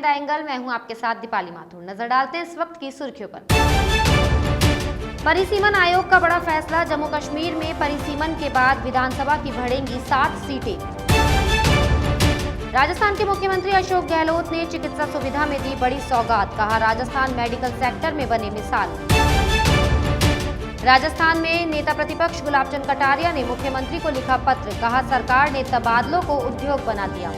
बड़ा एंगल। मैं हूं आपके साथ दीपाली माथुर। नजर डालते हैं इस वक्त की सुर्खियों पर। परिसीमन आयोग का बड़ा फैसला। जम्मू कश्मीर में परिसीमन के बाद विधानसभा की बढ़ेंगी 7 सीटें। राजस्थान के मुख्यमंत्री अशोक गहलोत ने चिकित्सा सुविधा में दी बड़ी सौगात। कहा, राजस्थान मेडिकल सेक्टर में बने मिसाल। राजस्थान में नेता प्रतिपक्ष गुलाब चंद कटारिया ने मुख्यमंत्री को लिखा पत्र। कहा, सरकार ने तबादलों को उद्योग बना दिया।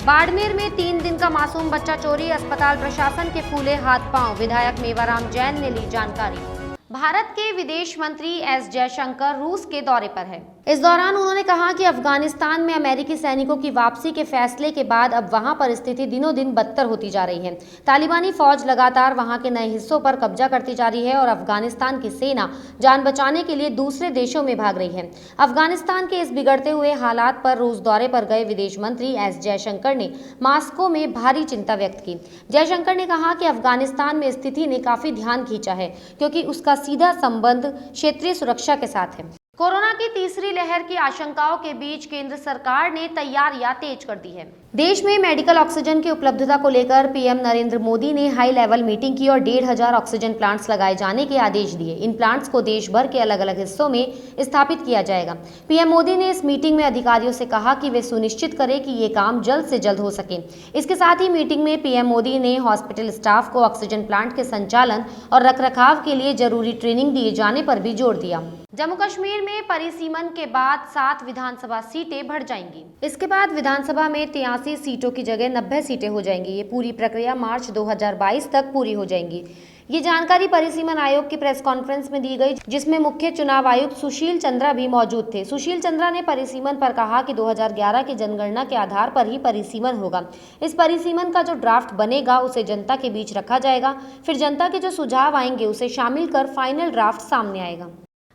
बाड़मेर में 3 दिन का मासूम बच्चा चोरी। अस्पताल प्रशासन के फूले हाथ पांव। विधायक मेवाराम जैन ने ली जानकारी। भारत के विदेश मंत्री एस जयशंकर रूस के दौरे पर है। इस दौरान उन्होंने कहा कि अफगानिस्तान में अमेरिकी सैनिकों की वापसी के फैसले के बाद अब वहां पर स्थिति दिनों दिन बदतर होती जा रही है। तालिबानी फौज लगातार वहां के नए हिस्सों पर कब्जा करती जा रही है और अफगानिस्तान की सेना जान बचाने के लिए दूसरे देशों में भाग रही है। अफगानिस्तान के इस बिगड़ते हुए हालात पर रूस दौरे पर गए विदेश मंत्री एस जयशंकर ने मास्को में भारी चिंता व्यक्त की। जयशंकर ने कहा कि अफगानिस्तान में स्थिति ने काफी ध्यान खींचा है क्योंकि उसका सीधा संबंध क्षेत्रीय सुरक्षा के साथ है। कोरोना की तीसरी लहर की आशंकाओं के बीच केंद्र सरकार ने तैयारियां तेज कर दी है। देश में मेडिकल ऑक्सीजन की उपलब्धता को लेकर पीएम नरेंद्र मोदी ने हाई लेवल मीटिंग की और 1,500 ऑक्सीजन प्लांट्स लगाए जाने के आदेश दिए। इन प्लांट्स को देश भर के अलग अलग हिस्सों में स्थापित किया जाएगा। पीएम मोदी ने इस मीटिंग में अधिकारियों से कहा कि वे सुनिश्चित करें कि ये काम जल्द से जल्द हो सके। इसके साथ ही मीटिंग में पीएम मोदी ने हॉस्पिटल स्टाफ को ऑक्सीजन प्लांट के संचालन और रखरखाव के लिए जरूरी ट्रेनिंग दिए जाने पर भी जोर दिया। जम्मू कश्मीर में परिसीमन के बाद 7 विधानसभा सीटें बढ़ जाएंगी। इसके बाद विधानसभा में 83 सीटों की जगह 90 सीटें हो जाएंगी। ये पूरी प्रक्रिया मार्च 2022 तक पूरी हो जाएंगी। ये जानकारी परिसीमन आयोग की प्रेस कॉन्फ्रेंस में दी गई, जिसमें मुख्य चुनाव आयुक्त सुशील चंद्रा भी मौजूद थे। सुशील चंद्रा ने परिसीमन पर कहा कि 2011 की जनगणना के आधार पर ही परिसीमन होगा। इस परिसीमन का जो ड्राफ्ट बनेगा उसे जनता के बीच रखा जाएगा। फिर जनता के जो सुझाव आएंगे उसे शामिल कर फाइनल ड्राफ्ट सामने आएगा।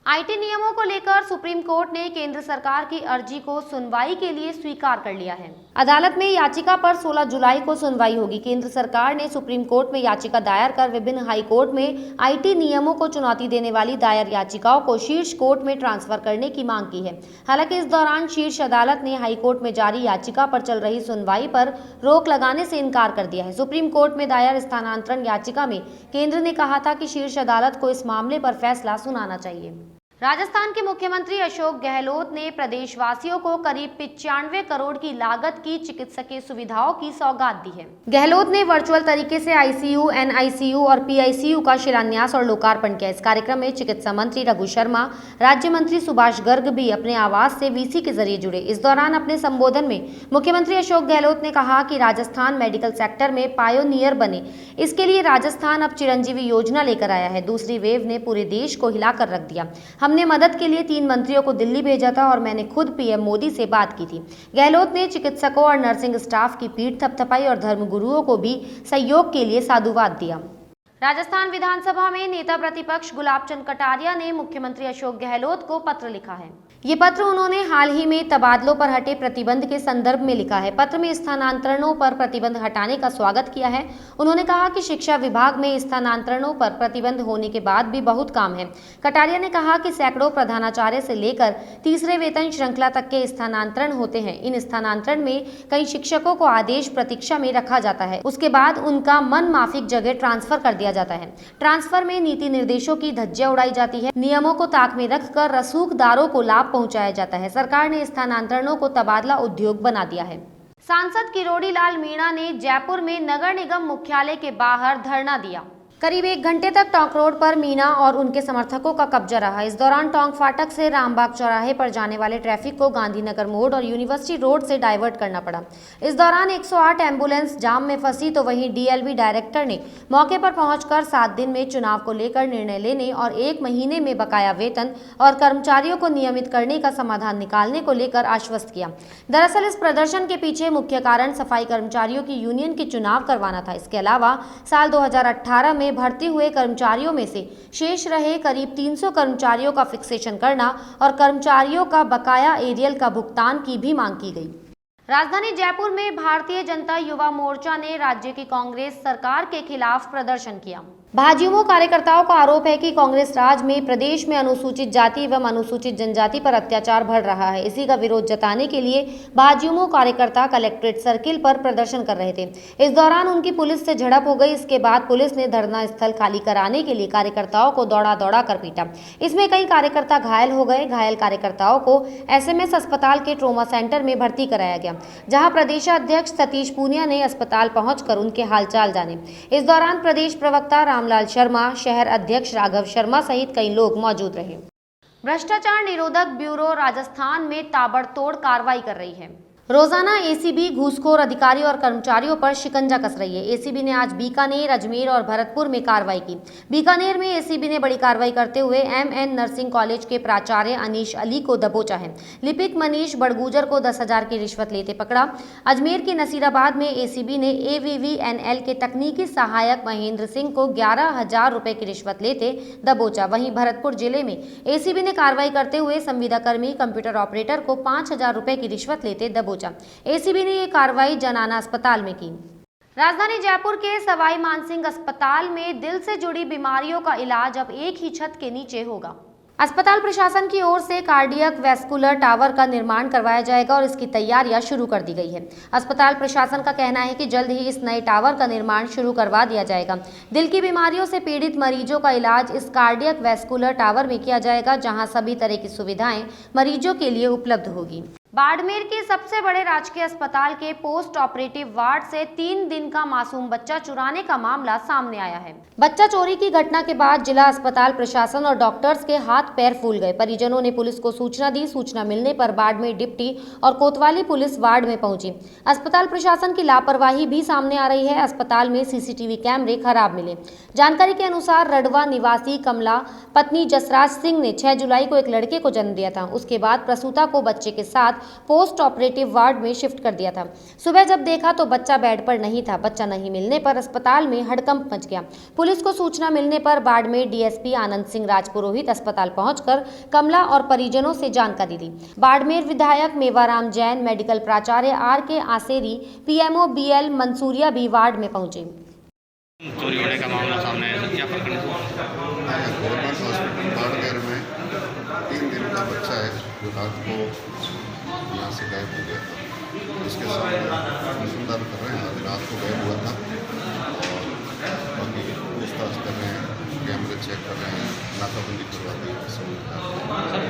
आईटी नियमों को लेकर सुप्रीम कोर्ट ने केंद्र सरकार की अर्जी को सुनवाई के लिए स्वीकार कर लिया है। अदालत में याचिका पर 16 जुलाई को सुनवाई होगी। केंद्र सरकार ने सुप्रीम कोर्ट में याचिका दायर कर विभिन्न हाई कोर्ट में आईटी नियमों को चुनौती देने वाली दायर याचिकाओं को शीर्ष कोर्ट में ट्रांसफर करने की मांग की है। हालांकि इस दौरान शीर्ष अदालत ने हाई कोर्ट में जारी याचिका पर चल रही सुनवाई पर रोक लगाने से इनकार कर दिया है। सुप्रीम कोर्ट में दायर स्थानांतरण याचिका में केंद्र ने कहा था कि शीर्ष अदालत को इस मामले पर फैसला सुनाना चाहिए। राजस्थान के मुख्यमंत्री अशोक गहलोत ने प्रदेशवासियों को करीब 95 करोड़ की लागत की चिकित्सकीय सुविधाओं की सौगात दी है। गहलोत ने वर्चुअल तरीके से आईसीयू, एनआईसीयू और पीआईसीयू का शिलान्यास और लोकार्पण किया। इस कार्यक्रम में चिकित्सा मंत्री रघु शर्मा, राज्य मंत्री सुभाष गर्ग भी अपने आवास से वीसी के जरिए जुड़े। इस दौरान अपने संबोधन में मुख्यमंत्री अशोक गहलोत ने कहा कि राजस्थान मेडिकल सेक्टर में पायोनियर बने, इसके लिए राजस्थान अब चिरंजीवी योजना लेकर आया है। दूसरी वेव ने पूरे देश को हिलाकर रख दिया। हमने मदद के लिए 3 मंत्रियों को दिल्ली भेजा था और मैंने खुद पीएम मोदी से बात की थी। गहलोत ने चिकित्सकों और नर्सिंग स्टाफ की पीठ थपथपाई और धर्मगुरुओं को भी सहयोग के लिए साधुवाद दिया। राजस्थान विधानसभा में नेता प्रतिपक्ष गुलाब चंद कटारिया ने मुख्यमंत्री अशोक गहलोत को पत्र लिखा है। ये पत्र उन्होंने हाल ही में तबादलों पर हटे प्रतिबंध के संदर्भ में लिखा है। पत्र में स्थानांतरणों पर प्रतिबंध हटाने का स्वागत किया है। उन्होंने कहा कि शिक्षा विभाग में स्थानांतरणों पर प्रतिबंध होने के बाद भी बहुत काम है। कटारिया ने कहा कि सैकड़ों प्रधानाचार्य से लेकर तीसरे वेतन श्रृंखला तक के स्थानांतरण होते हैं। इन स्थानांतरण में कई शिक्षकों को आदेश प्रतीक्षा में रखा जाता है, उसके बाद उनका मन माफिक जगह ट्रांसफर कर दिया जाता है। ट्रांसफर में नीति निर्देशों की धज्जियां उड़ाई जाती है, नियमों को ताक में रखकर रसूखदारों को लाभ पहुंचाया जाता है। सरकार ने स्थानांतरणों को तबादला उद्योग बना दिया है। सांसद किरोड़ी लाल मीणा ने जयपुर में नगर निगम मुख्यालय के बाहर धरना दिया। करीब 1 घंटे तक टोंक रोड पर मीणा और उनके समर्थकों का कब्जा रहा। इस दौरान टोंक फाटक से रामबाग चौराहे पर जाने वाले ट्रैफिक को गांधीनगर मोड़ और यूनिवर्सिटी रोड से डाइवर्ट करना पड़ा। इस दौरान 108 एम्बुलेंस जाम में फंसी, तो वहीं डीएलवी डायरेक्टर ने मौके पर पहुंचकर 7 दिन में चुनाव को लेकर निर्णय लेने और 1 महीने में बकाया वेतन और कर्मचारियों को नियमित करने का समाधान निकालने को लेकर आश्वस्त किया। दरअसल इस प्रदर्शन के पीछे मुख्य कारण सफाई कर्मचारियों की यूनियन के चुनाव करवाना था। इसके अलावा साल 2018 में भर्ती हुए कर्मचारियों में से शेष रहे करीब 300 कर्मचारियों का फिक्सेशन करना और कर्मचारियों का बकाया एरियल का भुगतान की भी मांग की गई। राजधानी जयपुर में भारतीय जनता युवा मोर्चा ने राज्य की कांग्रेस सरकार के खिलाफ प्रदर्शन किया। भाजयुमो कार्यकर्ताओं का आरोप है कि कांग्रेस राज में प्रदेश में अनुसूचित जाति एवं अनुसूचित जनजाति पर अत्याचार बढ़ रहा है। इसी का विरोध जताने के लिए भाजयुमो कार्यकर्ता कलेक्ट्रेट सर्किल पर प्रदर्शन कर रहे थे। इस दौरान उनकी पुलिस से झड़प हो गई। इसके बाद पुलिस ने धरना स्थल खाली कराने के लिए कार्यकर्ताओं को दौड़ा दौड़ा कर पीटा। इसमें कई कार्यकर्ता घायल हो गए। घायल कार्यकर्ताओं को SMS अस्पताल के ट्रॉमा सेंटर में भर्ती कराया गया, जहाँ प्रदेशाध्यक्ष सतीश पूनिया ने अस्पताल पहुंचकर उनके हालचाल जाने। इस दौरान प्रदेश प्रवक्ता रामलाल शर्मा, शहर अध्यक्ष राघव शर्मा सहित कई लोग मौजूद रहे। भ्रष्टाचार निरोधक ब्यूरो राजस्थान में ताबड़तोड़ कार्रवाई कर रही है। रोजाना ACB घूसखोर अधिकारियों और कर्मचारियों पर शिकंजा कस रही है। ACB ने आज बीकानेर, अजमेर और भरतपुर में कार्रवाई की। बीकानेर में ACB ने बड़ी कार्रवाई करते हुए MN नर्सिंग कॉलेज के प्राचार्य अनीश अली को दबोचा है। लिपिक मनीष बड़गूजर को 10,000 की रिश्वत लेते पकड़ा। अजमेर के नसीराबाद में ACB ने AVVNL के तकनीकी सहायक महेंद्र सिंह को 11,000 रुपए की रिश्वत लेते दबोचा। वहीं भरतपुर जिले में ACB ने कार्रवाई करते हुए संविदाकर्मी कंप्यूटर ऑपरेटर को 5,000 रुपए की रिश्वत लेते दबोचा। ACB ने ये कार्रवाई जनाना अस्पताल में की। राजधानी जयपुर के सवाई मानसिंह अस्पताल में दिल से जुड़ी बीमारियों का इलाज अब एक ही छत के नीचे होगा। अस्पताल प्रशासन की ओर से कार्डियक वैस्कुलर टावर का निर्माण करवाया जाएगा और इसकी तैयारियां शुरू कर दी गई है। अस्पताल प्रशासन का कहना है कि जल्द ही इस नए टावर का निर्माण शुरू करवा दिया जाएगा। दिल की बीमारियों से पीड़ित मरीजों का इलाज इस कार्डियक वैस्कुलर टावर में किया जाएगा, जहां सभी तरह की सुविधाएं मरीजों के लिए उपलब्ध होगी। बाड़मेर के सबसे बड़े राजकीय अस्पताल के पोस्ट ऑपरेटिव वार्ड से 3 दिन का मासूम बच्चा चुराने का मामला सामने आया है। बच्चा चोरी की घटना के बाद जिला अस्पताल प्रशासन और डॉक्टर्स के हाथ पैर फूल गए। परिजनों ने पुलिस को सूचना दी। सूचना मिलने पर बाड़मेर डिप्टी और कोतवाली पुलिस वार्ड में पहुंची। अस्पताल प्रशासन की लापरवाही भी सामने आ रही है। अस्पताल में CCTV कैमरे खराब मिले। जानकारी के अनुसार रडवा निवासी कमला पत्नी जसराज सिंह ने 6 जुलाई को एक लड़के को जन्म दिया था। उसके बाद प्रसूता को बच्चे के साथ पोस्ट ऑपरेटिव वार्ड में शिफ्ट कर दिया था। सुबह जब देखा तो बच्चा बेड पर नहीं था। बच्चा नहीं मिलने पर अस्पताल में हड़कंप मच गया। पुलिस को सूचना मिलने पर बाड़मेर DSP आनंद सिंह राजपुरोहित अस्पताल पहुंचकर कमला और परिजनों से जानकारी दी। बाड़मेर विधायक मेवाराम जैन, मेडिकल प्राचार्य RK Aseri, PMO BL Mansuria भी वार्ड में पहुंचे। चोरी होने का मामला सामने आया, क्या प्रकरण गवर्नमेंट हॉस्पिटल बाड़मेर में 3 दिन का बच्चा है जो रात को यहाँ से गायब हो गया था। इसके सामने अनुसंधान कर रहे हैं। आज रात को गायब हुआ था और बाकी पूछताछ कर रहे हैं, कैमरे चेक कर रहे हैं, नाकाबंदी करवा दी है। सर,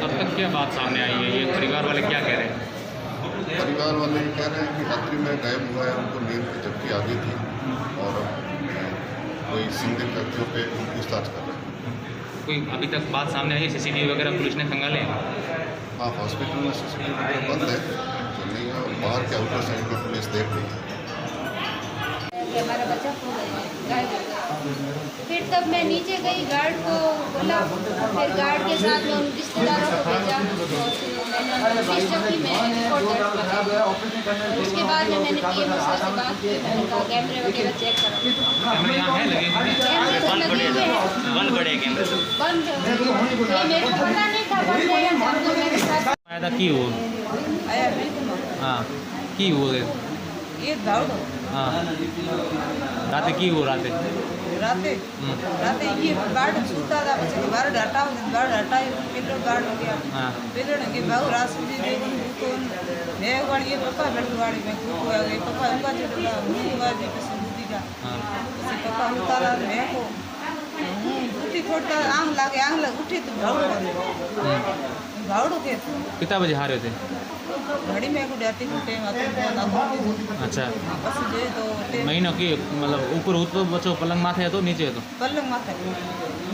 तब तक क्या बात सामने आई है? ये परिवार वाले क्या कह रहे हैं? परिवार वाले ये कह रहे हैं कि रात्रि में गायब हुआ है, उनको नींद की झपकी आ गई थी और कोई संदिग्ध व्यक्तियों पे पूछताछ कर रहे हैं। कोई अभी तक बात सामने आई है? CCTV वगैरह पुलिस ने खंगाले हैं? हाँ, हॉस्पिटल में CCTV बंद है तो नहीं है और बाहर के आउटर साइड में पुलिस देख रही है। हमारा बच्चा खो गया, गायब हो गया। फिर तब मैं नीचे गई, गार्ड को बोला, फिर गार्ड के साथ में उन रिश्तेदारों को भेजा और पुलिस चौकी में रिपोर्ट दर्ज कराई। उसके बाद में मैंने PM सर से बात की, उनका कैमरे वगैरह चेक करा। कैमरे यहाँ हैं लगे हुए हैं? कैमरे तो लगे हुए हैं, बंद पड़े कैमरे? बंद है। ये मेरे को पता नहीं था, बंद है या बंद है। मेरे साथ आया था की वो? आया बिल्कुल हाँ, की वो ये दौड़ हाँ, रात की वो रात राते ये गार्ड सूता था, बच्चे को गार्ड हटाओ, गार्ड हटाए, पिलर गार्ड हो गया। हाँ, पिलर के बहु रास्ते देखो मैं वाली ये पापा लड़की वाली में को आ गई, पापा उनका चढ़ा उनका जी पे सुबुदी का उसे पापा उतारा मैं को उठी खोटा आंग लग उठी तो भावड़ो के कितना बजे हारे थे? घड़ी में को जाती को टाइम आते ना। अच्छा, बस जे तो महीनों की मतलब ऊपर तो बच्चों पलंग माथे है तो नीचे है तो पलंग माथे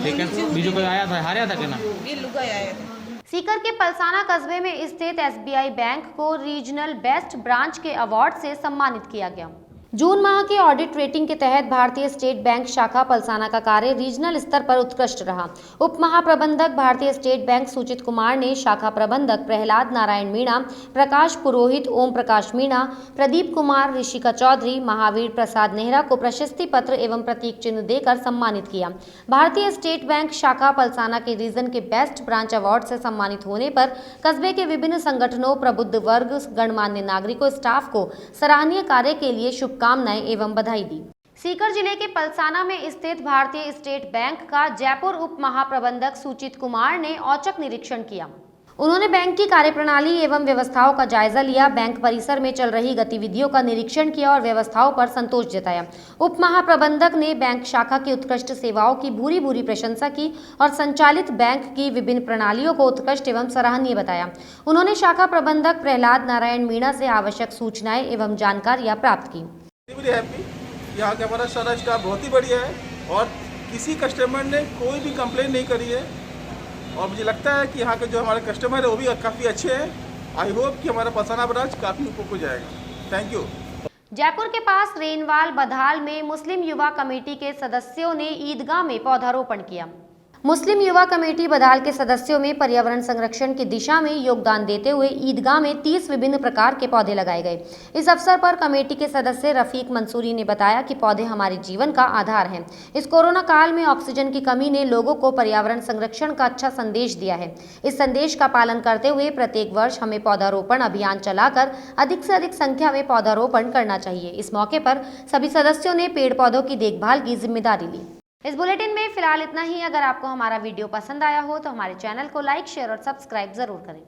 लेकिन बीजो कोई आया था, हारा था क्या ना? ये लुगा आए थे। सीकर के पलसाना कस्बे में स्थित SBI बैंक को रीजनल बेस्ट ब्रांच के अवार्ड से सम्मानित किया गया। जून माह के ऑडिट रेटिंग के तहत भारतीय स्टेट बैंक शाखा पलसाना का कार्य रीजनल स्तर पर उत्कृष्ट रहा। उप महाप्रबंधक भारतीय स्टेट बैंक सुचित कुमार ने शाखा प्रबंधक प्रहलाद नारायण मीणा, प्रकाश पुरोहित, ओम प्रकाश मीणा, प्रदीप कुमार, ऋषिका चौधरी, महावीर प्रसाद नेहरा को प्रशस्ति पत्र एवं प्रतीक चिन्ह देकर सम्मानित किया। भारतीय स्टेट बैंक शाखा पलसाना के रीजन के बेस्ट ब्रांच अवार्ड से सम्मानित होने पर कस्बे के विभिन्न संगठनों, प्रबुद्ध वर्ग, गणमान्य नागरिकों, स्टाफ को सराहनीय कार्य के लिए शुभकामनाएं एवं बधाई दी। सीकर जिले के पलसाना में स्थित भारतीय स्टेट बैंक का जयपुर उप महाप्रबंधक सुचित कुमार ने औचक निरीक्षण किया। उन्होंने बैंक की कार्यप्रणाली एवं व्यवस्थाओं का जायजा लिया, बैंक परिसर में चल रही गतिविधियों का निरीक्षण किया और व्यवस्थाओं पर संतोष जताया। उप महाप्रबंधक ने बैंक शाखा की उत्कृष्ट सेवाओं की भूरी भूरी प्रशंसा की और संचालित बैंक की विभिन्न प्रणालियों को उत्कृष्ट एवं सराहनीय बताया। उन्होंने शाखा प्रबंधक प्रहलाद नारायण मीणा से आवश्यक सूचनाएं एवं जानकारियां प्राप्त की। यहाँ का हमारा सारा स्टाफ बहुत ही बढ़िया है और किसी कस्टमर ने कोई भी कंप्लेन नहीं करी है और मुझे लगता है कि यहाँ के जो हमारे कस्टमर है वो भी काफ़ी अच्छे हैं। आई होप कि हमारा पलसाना ब्रांच काफ़ी ऊपर को जाएगा। Thank you. जयपुर के पास रेनवाल बधाल में मुस्लिम युवा कमेटी के सदस्यों ने ईदगाह में पौधारोपण किया। मुस्लिम युवा कमेटी बधाल के सदस्यों में पर्यावरण संरक्षण की दिशा में योगदान देते हुए ईदगाह में 30 विभिन्न प्रकार के पौधे लगाए गए। इस अवसर पर कमेटी के सदस्य रफीक मंसूरी ने बताया कि पौधे हमारे जीवन का आधार हैं। इस कोरोना काल में ऑक्सीजन की कमी ने लोगों को पर्यावरण संरक्षण का अच्छा संदेश दिया है। इस संदेश का पालन करते हुए प्रत्येक वर्ष हमें पौधारोपण अभियान चलाकर अधिक से अधिक संख्या में पौधारोपण करना चाहिए। इस मौके पर सभी सदस्यों ने पेड़ पौधों की देखभाल की जिम्मेदारी ली। इस बुलेटिन में फिलहाल इतना ही। अगर आपको हमारा वीडियो पसंद आया हो तो हमारे चैनल को लाइक, शेयर और सब्सक्राइब जरूर करें।